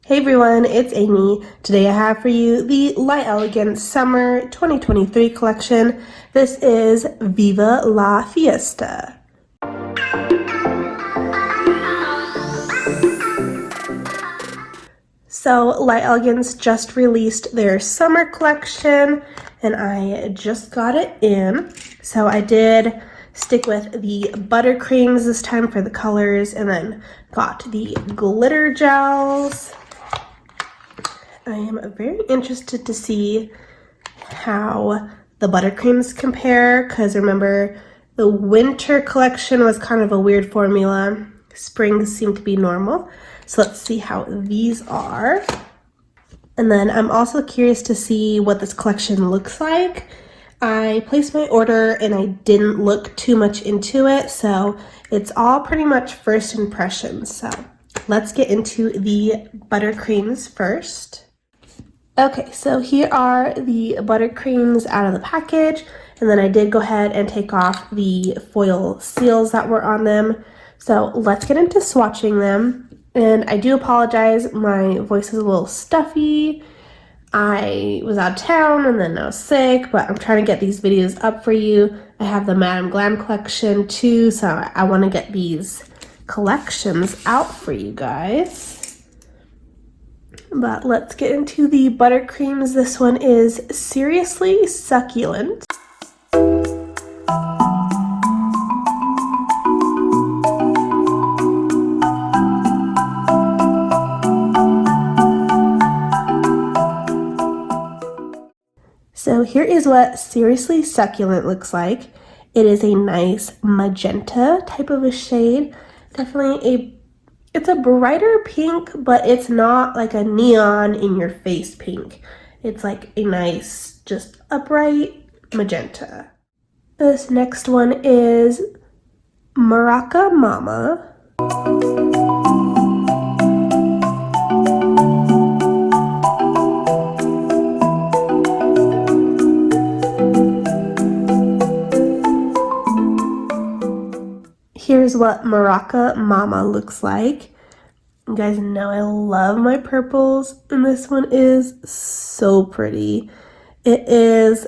Hey everyone, it's Amy. Today I have for you the Light Elegance Summer 2023 collection. This is Viva la Fiesta. So Light Elegance just released their summer collection and I just got it in. So I did stick with the buttercreams this time for the colors and then got the glitter gels. I am very interested to see how the buttercreams compare because remember the winter collection was kind of a weird formula. Spring seemed to be normal. So let's see how these are. And then I'm also curious to see what this collection looks like. I placed my order and I didn't look too much into it, so it's all pretty much first impressions. So let's get into the buttercreams first. Okay, so here are the buttercreams out of the package, and then I did go ahead and take off the foil seals that were on them. So let's get into swatching them. And I do apologize, my voice is a little stuffy. I was out of town and then I was sick, but I'm trying to get these videos up for you. I have the Madame Glam collection too, so I want to get these collections out for you guys. But let's get into the buttercreams. This one is Seriously Succulent. So here is what Seriously Succulent looks like. It is a nice magenta type of a shade. Definitely it's a brighter pink, but it's not like a neon in your face pink. It's like a nice, just a bright magenta. This next one is Maraca Mama. Here's what Maraca Mama looks like. You guys know I love my purples, and this one is so pretty. It is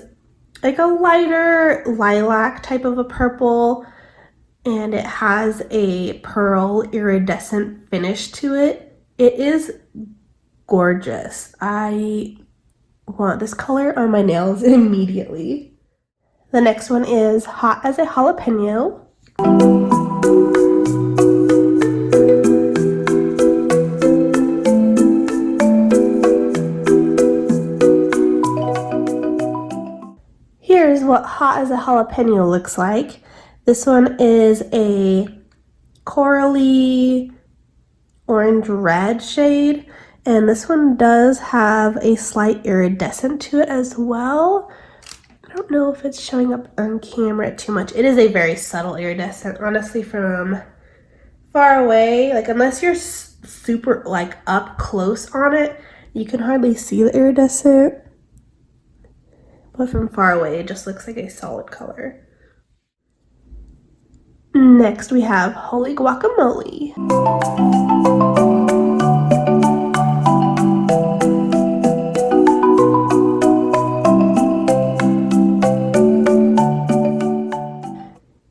like a lighter lilac type of a purple, and it has a pearl iridescent finish to it. It is gorgeous. I want this color on my nails immediately. The next one is Hot as a Jalapeno. Here's what Hot as a Jalapeno looks like. This one is a corally orange red shade, and this one does have a slight iridescent to it as well. I don't know if it's showing up on camera too much. It is a very subtle iridescent, honestly, from far away. Like, unless you're super, like, up close on it, you can hardly see the iridescent. But from far away, it just looks like a solid color. Next, we have Holy Guacamole.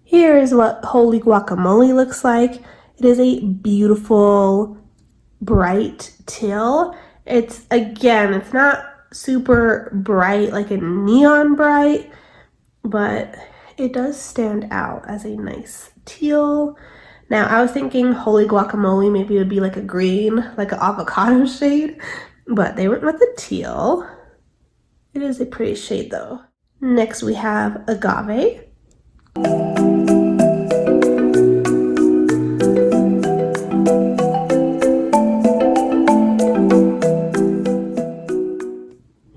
Here's what Holy Guacamole looks like. It is a beautiful, bright teal. It's not super bright, like a neon bright, but it does stand out as a nice teal. Now, I was thinking Holy Guacamole maybe would be like a green, like an avocado shade, but they went with a teal. It is a pretty shade though. Next, we have Agave.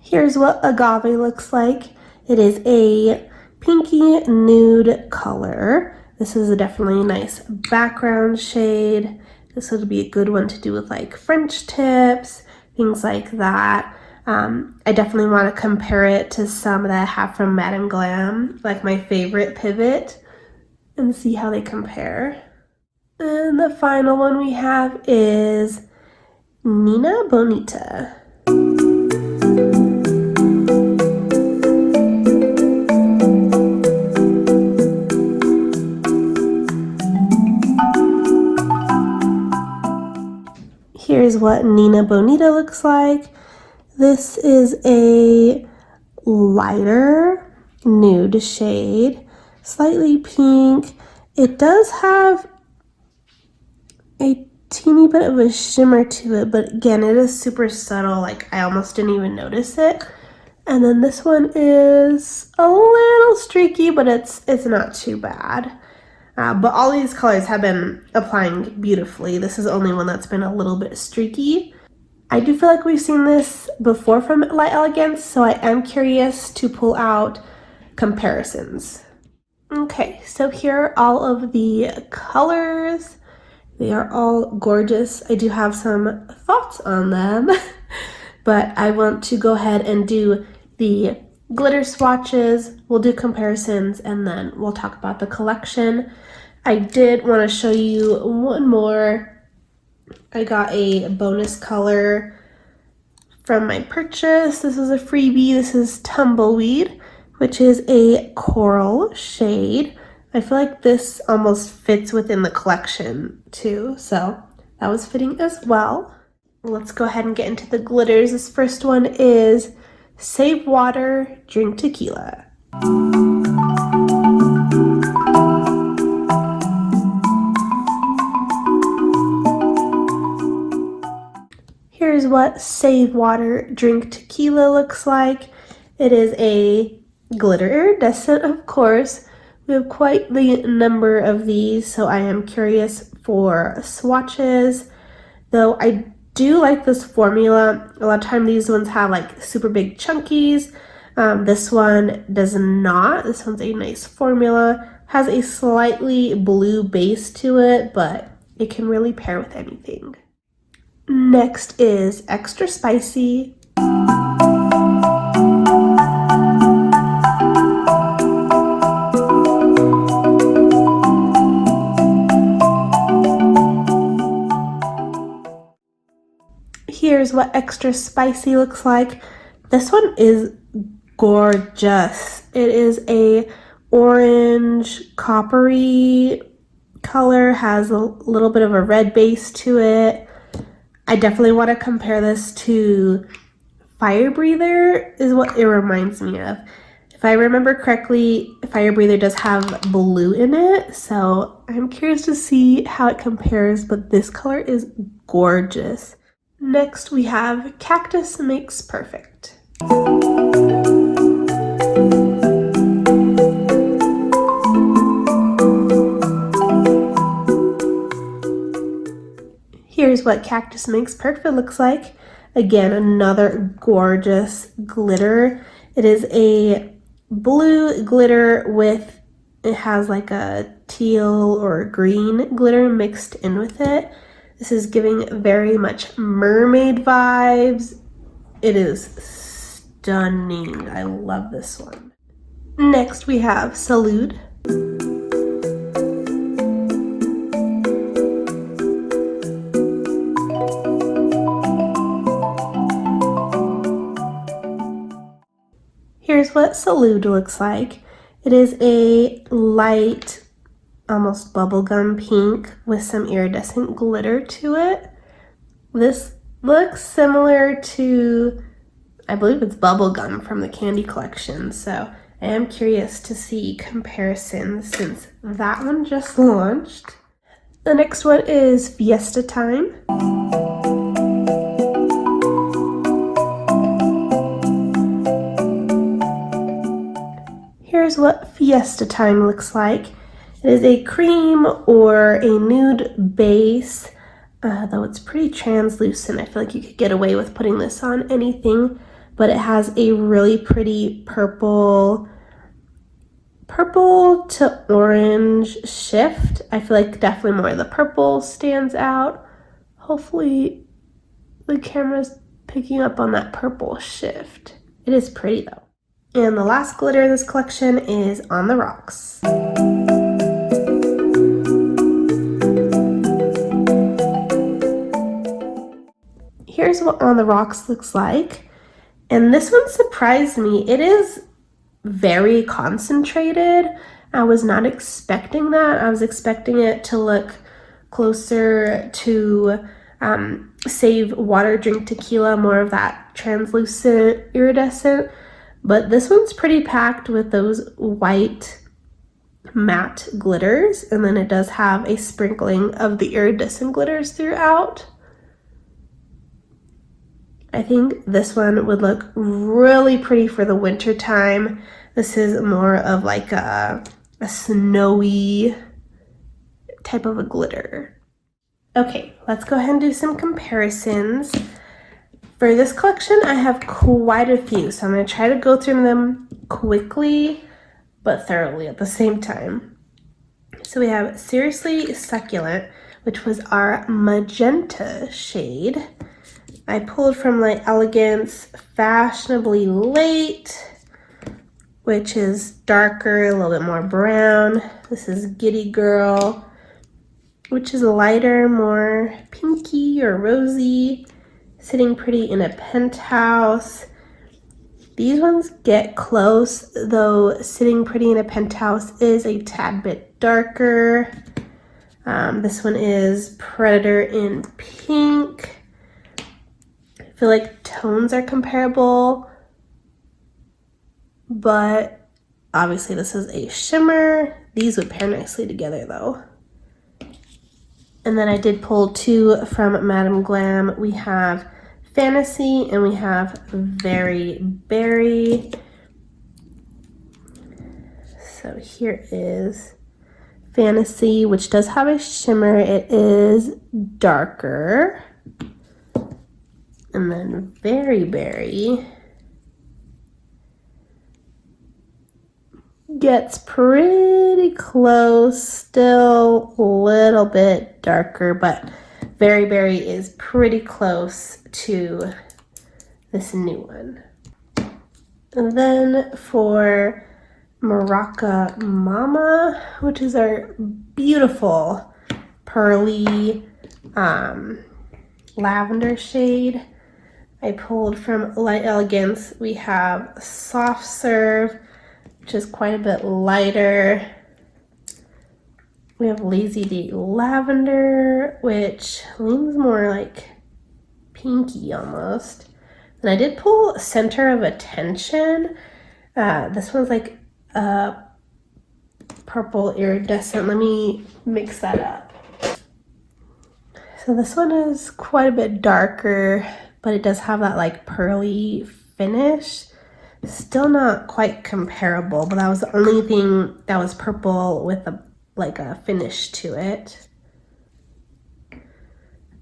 Here's what Agave looks like. It is a pinky nude color. This is a definitely nice background shade. This would be a good one to do with like French tips, things like that. I definitely want to compare it to some that I have from Madame Glam, like my favorite pivot, and see how they compare. And the final one we have is Nina Bonita. Here's what Nina Bonita looks like. This is a lighter nude shade, slightly pink. It does have a teeny bit of a shimmer to it, but again, it is super subtle. Like, I almost didn't even notice it. And then this one is a little streaky, but it's not too bad. But all these colors have been applying beautifully. This is only one that's been a little bit streaky. I do feel like we've seen this before from Light Elegance, so I am curious to pull out comparisons. Okay, so here are all of the colors. They are all gorgeous. I do have some thoughts on them, but I want to go ahead and do the glitter swatches. We'll do comparisons, and then we'll talk about the collection. I did want to show you one more. I got a bonus color from my purchase. This is a freebie. This is Tumbleweed, which is a coral shade. I feel like this almost fits within the collection too, so that was fitting as well. Let's go ahead and get into the glitters. This first one is Save Water, Drink Tequila. Here's what Save Water, Drink Tequila looks like. It is a glitter iridescent, of course. We have quite the number of these, so I am curious for swatches. Though I do like this formula. A lot of time these ones have like super big chunkies. This one does not. This one's a nice formula. Has a slightly blue base to it, but it can really pair with anything. Next is Extra Spicy. Here's what Extra Spicy looks like. This one is gorgeous. It is a orange coppery color, has a little bit of a red base to it. I definitely want to compare this to Fire Breather is what it reminds me of. If I remember correctly, Fire Breather does have blue in it, so I'm curious to see how it compares, but this color is gorgeous. Next, we have Cactus Makes Perfect. Here's what Cactus Makes Perfect looks like. Again, another gorgeous glitter. It is a blue glitter with, it has like a teal or green glitter mixed in with it. This is giving very much mermaid vibes. It is stunning. I love this one. Next we have Salud. Here's what Salud looks like. It is a light, almost bubblegum pink with some iridescent glitter to it. This looks similar to, I believe it's bubblegum from the candy collection, so I am curious to see comparisons since that one just launched. The next one is Fiesta Time. Here's what Fiesta Time looks like. It is a cream or a nude base, though it's pretty translucent. I feel like you could get away with putting this on anything, but it has a really pretty purple to orange shift. I feel like definitely more of the purple stands out. Hopefully the camera's picking up on that purple shift. It is pretty though. And the last glitter in this collection is On the Rocks. here's what On the Rocks looks like. And this one surprised me. It is very concentrated. I was not expecting that. I was expecting it to look closer to Save Water Drink Tequila, more of that translucent iridescent. But this one's pretty packed with those white matte glitters, and then it does have a sprinkling of the iridescent glitters throughout. I think this one would look really pretty for the winter time. This is more of like a snowy type of a glitter. Okay, let's go ahead and do some comparisons. For this collection, I have quite a few, so I'm going to try to go through them quickly but thoroughly at the same time. So we have Seriously Succulent, which was our magenta shade. I pulled from Light Elegance Fashionably Late, which is darker, a little bit more brown. This is Giddy Girl, which is lighter, more pinky or rosy, Sitting Pretty in a Penthouse. These ones get close, though Sitting Pretty in a Penthouse is a tad bit darker. This one is Predator in Pink. I feel like tones are comparable, but obviously this is a shimmer. These would pair nicely together though. And then I did pull two from Madame Glam. We have Fantasy and we have Very Berry. So here is Fantasy, which does have a shimmer. It is darker. And then Very Berry gets pretty close, still a little bit darker, but Very Berry is pretty close to this new one. And then for Maraca Mama, which is our beautiful pearly lavender shade, I pulled from Light Elegance. We have Soft Serve, which is quite a bit lighter. We have Lazy Day Lavender, which leans more like pinky almost. And I did pull Center of Attention. This one's like a purple iridescent. Let me mix that up. So this one is quite a bit darker, but it does have that like pearly finish. Still not quite comparable, but that was the only thing that was purple with a finish to it.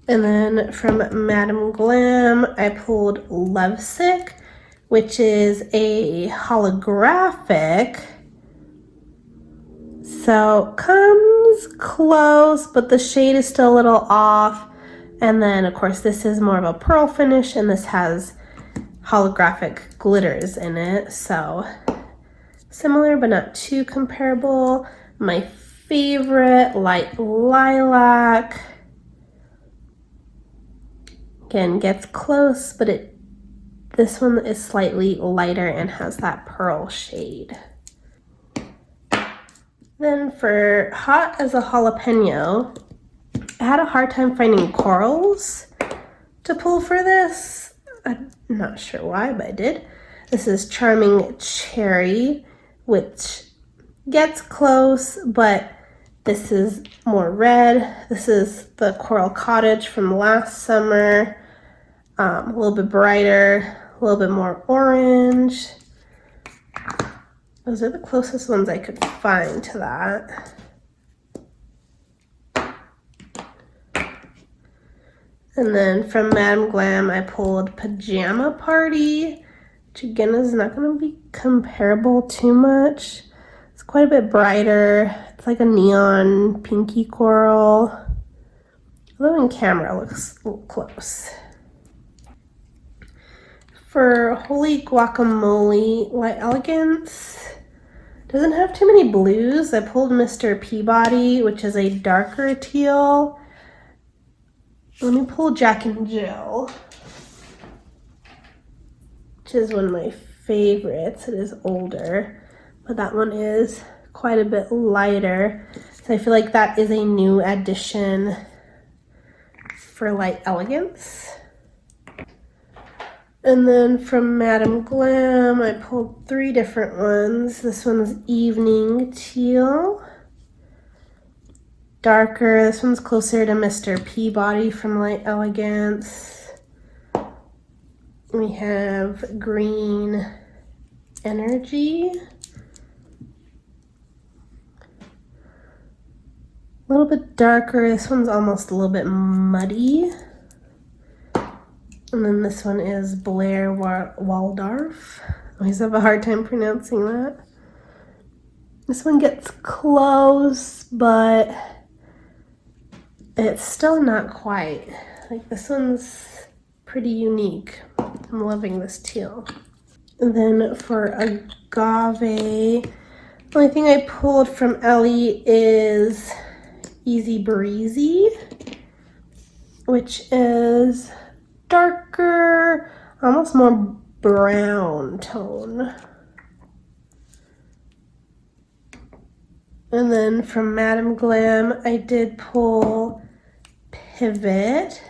And then from Madame Glam, I pulled Lovesick, which is a holographic. So comes close, but the shade is still a little off. And then of course this is more of a pearl finish, and this has holographic glitters in it, so similar but not too comparable. My favorite, Light Lilac, again gets close, but this one is slightly lighter and has that pearl shade. Then for Hot as a Jalapeno, I had a hard time finding corals to pull for this. I'm not sure why, but I did. This is Charming Cherry, which gets close, but this is more red. This is the Coral Cottage from last summer. A little bit brighter, a little bit more orange. Those are the closest ones I could find to that. And then from Madame Glam, I pulled Pajama Party, which again is not going to be comparable too much. It's quite a bit brighter. It's like a neon pinky coral. Although in camera it looks a little close. For Holy Guacamole, Light Elegance doesn't have too many blues. I pulled Mr. Peabody, which is a darker teal. Let me pull Jack and Jill. which is one of my favorites. It is older, but that one is quite a bit lighter. So I feel like that is a new addition for Light Elegance. And then from Madam Glam, I pulled 3 different ones. This one's Evening Teal. Darker, this one's closer to Mr. Peabody from Light Elegance. We have Green Energy. A little bit darker, this one's almost a little bit muddy. And then this one is Blair Waldorf. I always have a hard time pronouncing that. This one gets close, but it's still not quite. Like, this one's pretty unique. I'm loving this teal. And then for Agave, the only thing I pulled from Ellie is Easy Breezy, which is darker, almost more brown tone. And then from Madam Glam, I did pull Pivot,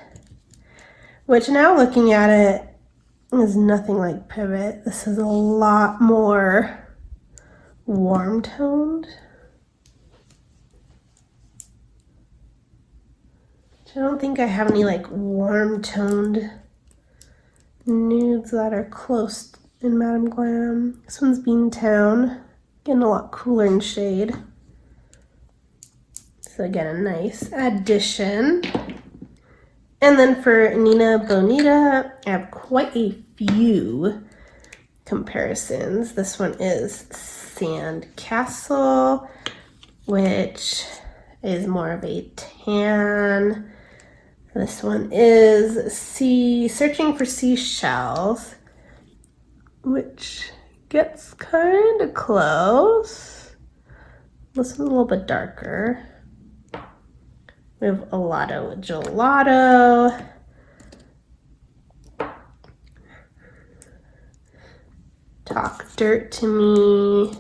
which now looking at it is nothing like Pivot. This is a lot more warm toned. I don't think I have any like warm toned nudes that are close in Madam Glam. This one's Beantown, getting a lot cooler in shade. So again, a nice addition. And then for Nina Bonita, I have quite a few comparisons. This one is Sandcastle, which is more of a tan. This one is Searching for Seashells, which gets kind of close. This one's a little bit darker. We have Olato Gelato. Talk Dirt to Me.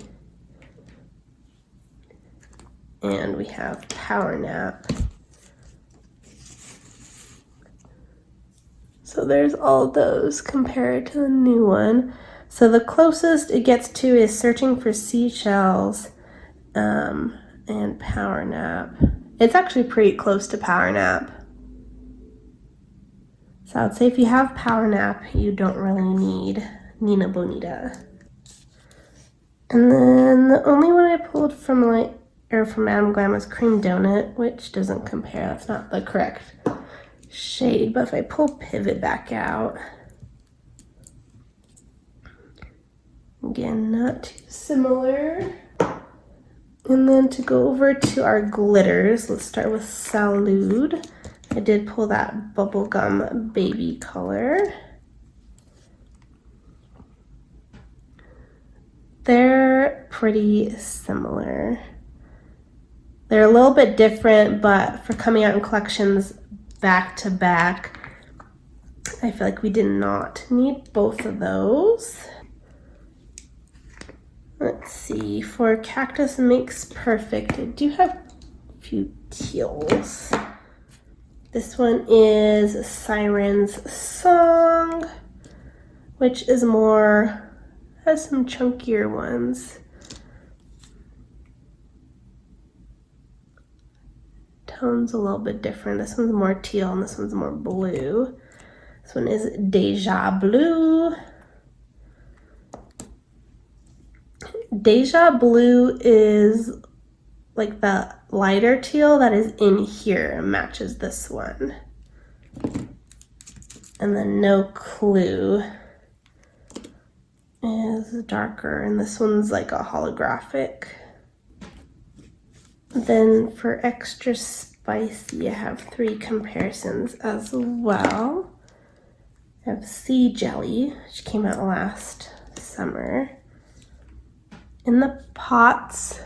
And we have Power Nap. So there's all those compared to the new one. So the closest it gets to is Searching for Seashells and Power Nap. It's actually pretty close to Power Nap. So I would say if you have Power Nap, you don't really need Nina Bonita. And then the only one I pulled from Madam Glam is Cream Donut, which doesn't compare. That's not the correct shade. But if I pull Pivot back out, again, not too similar. And then to go over to our glitters, let's start with Salud. I did pull that bubblegum baby color. They're pretty similar. They're a little bit different, but for coming out in collections back to back, I feel like we did not need both of those. Let's see, for Cactus Makes Perfect, I do have a few teals. This one is Siren's Song, which is has some chunkier ones. Tone's a little bit different. This one's more teal and this one's more blue. This one is Deja Blue. Deja Blue is like the lighter teal that is in here and matches this one. And then No Clue is darker, and this one's like a holographic. Then for Extra Spicy, I have 3 comparisons as well. I have Sea Jelly, which came out last summer. In the pots,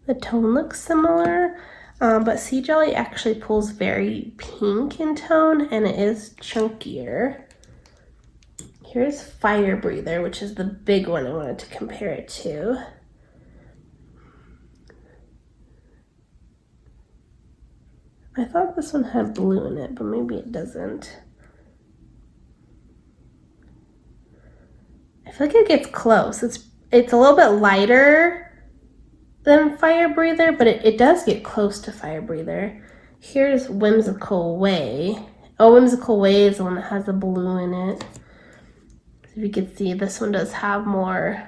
the tone looks similar, but Sea Jelly actually pulls very pink in tone, and it is chunkier. Here's Fire Breather, which is the big one I wanted to compare it to. I thought this one had blue in it, but maybe it doesn't. I feel like it gets close. It's a little bit lighter than Fire Breather, but it does get close to Fire Breather. Here's Whimsical Way. Oh, Whimsical Way is the one that has the blue in it. So if you can see, this one does have more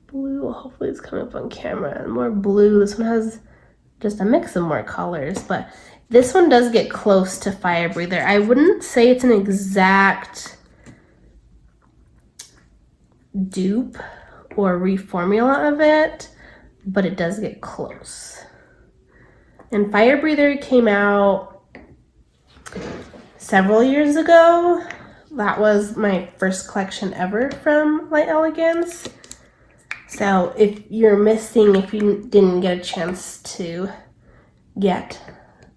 blue. Hopefully it's coming up on camera. More blue. This one has just a mix of more colors, but this one does get close to Fire Breather. I wouldn't say it's an exact dupe or reformula of it, but it does get close. And Fire Breather came out several years ago. That was my first collection ever from Light Elegance. So if you're missing, if you didn't get a chance to get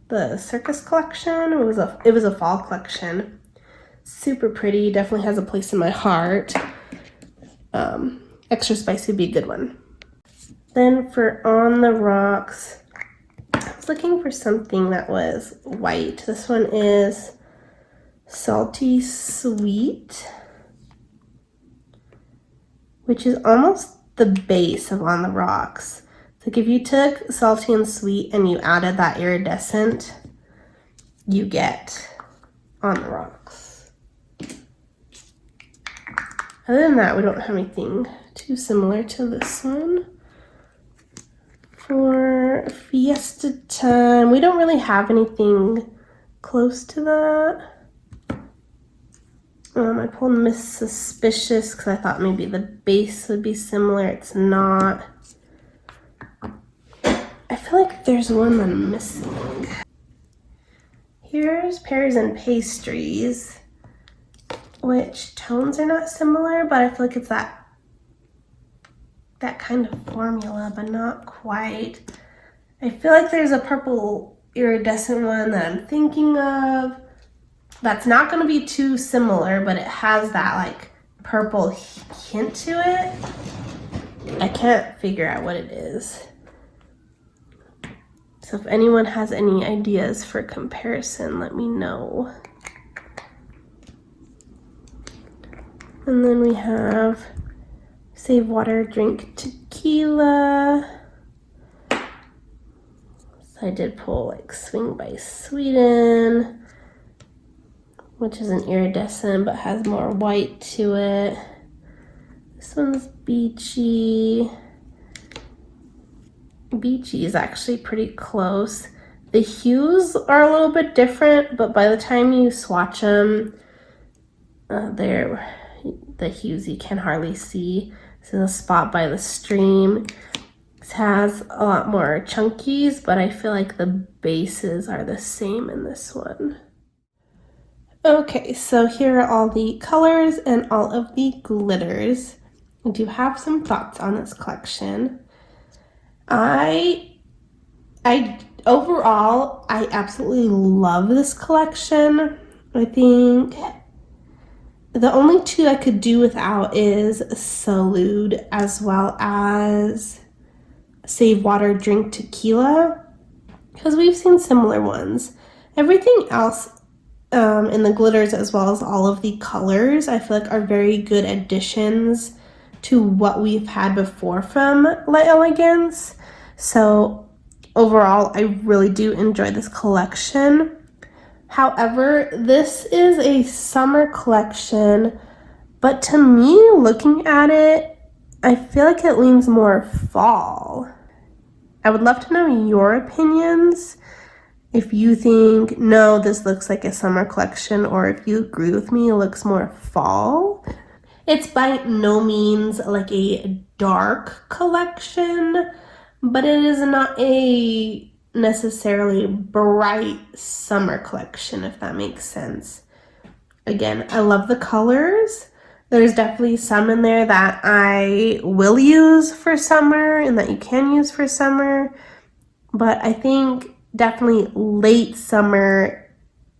the Circus collection, it was a fall collection. Super pretty, definitely has a place in my heart. Extra Spicy would be a good one. Then for On the Rocks, I was looking for something that was white. This one is Salty Sweet, which is almost the base of On the Rocks. It's like if you took Salty and Sweet and you added that iridescent, you get On the Rocks. Other than that, we don't have anything too similar to this one. For Fiesta Time, we don't really have anything close to that. I pulled Miss Suspicious because I thought maybe the base would be similar. It's not. I feel like there's one that I'm missing. Here's Pears and Pastries, which tones are not similar, but I feel like it's that kind of formula, but not quite. I feel like there's a purple iridescent one that I'm thinking of that's not going to be too similar, but it has that like purple hint to it. I can't figure out what it is. So if anyone has any ideas for comparison, let me know. And then we have Save Water, Drink Tequila. So I did pull like Swing by Sweden, which is an iridescent but has more white to it. This one's Beachy. Beachy is actually pretty close. The hues are a little bit different, but by the time you swatch them, the hues you can hardly see. So the Spot by the Stream, it has a lot more chunkies, but I feel like the bases are the same in this one. Okay, so here are all the colors and all of the glitters. I do have some thoughts on this collection. Overall, I absolutely love this collection. I think the only two I could do without is Salud as well as Save Water, Drink Tequila, because we've seen similar ones. Everything else in the glitters as well as all of the colors I feel like are very good additions to what we've had before from Light Elegance. So overall, I really do enjoy this collection. However, this is a summer collection, but to me, looking at it, I feel like it leans more fall. I would love to know your opinions. If you think, no, this looks like a summer collection, or if you agree with me, it looks more fall. It's by no means like a dark collection, but it is not a necessarily bright summer collection, if that makes sense. Again, I love the colors. There's definitely some in there that I will use for summer and that you can use for summer, but I think definitely late summer,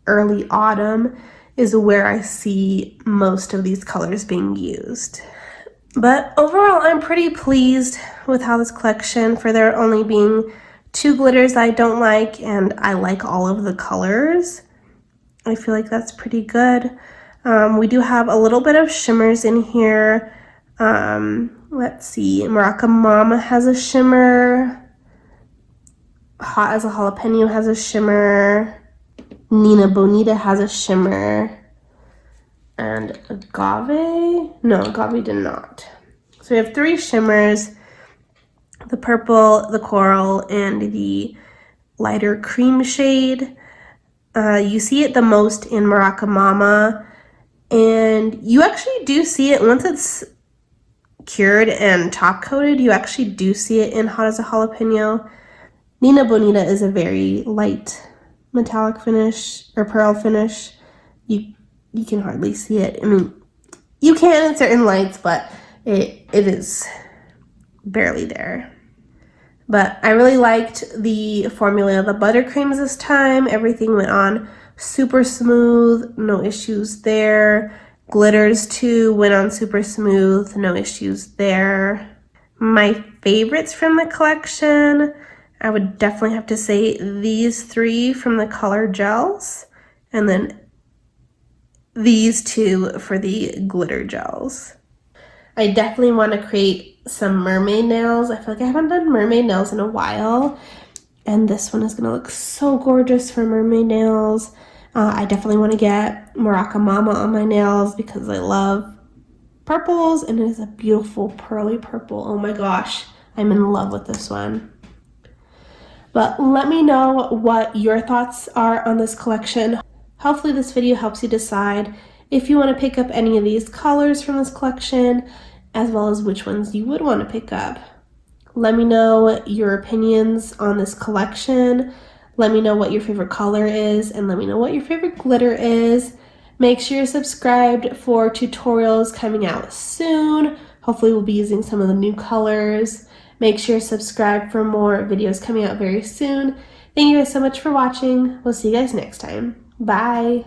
early autumn is where I see most of these colors being used. But overall, I'm pretty pleased with how this collection, for there only being 2 glitters I don't like, and I like all of the colors. I feel like that's pretty good. We do have a little bit of shimmers in here. Let's see, Morocco Mama has a shimmer. Hot as a Jalapeno has a shimmer. Nina Bonita has a shimmer. And Agave? No, Agave did not. So we have 3 shimmers. The purple, the coral, and the lighter cream shade. You see it the most in Morocco Mama. And you actually do see it once it's cured and top coated. You actually do see it in Hot as a Jalapeno. Nina Bonita is a very light metallic finish or pearl finish. You can hardly see it. I mean, you can in certain lights, but it is barely there. But I really liked the formula of the buttercreams this time. Everything went on super smooth, no issues there. Glitters too went on super smooth, no issues there. My favorites from the collection, I would definitely have to say these 3 from the color gels, and then these 2 for the glitter gels. I definitely want to create some mermaid nails. I feel like I haven't done mermaid nails in a while, and this one is going to look so gorgeous for mermaid nails. I definitely want to get Morocco Mama on my nails because I love purples, and it is a beautiful pearly purple. Oh my gosh, I'm in love with this one. But let me know what your thoughts are on this collection. Hopefully this video helps you decide if you want to pick up any of these colors from this collection, as well as which ones you would want to pick up. Let me know your opinions on this collection. Let me know what your favorite color is, and let me know what your favorite glitter is. Make sure you're subscribed for tutorials coming out soon. Hopefully we'll be using some of the new colors. Make sure you're subscribed for more videos coming out very soon. Thank you guys so much for watching. We'll see you guys next time. Bye.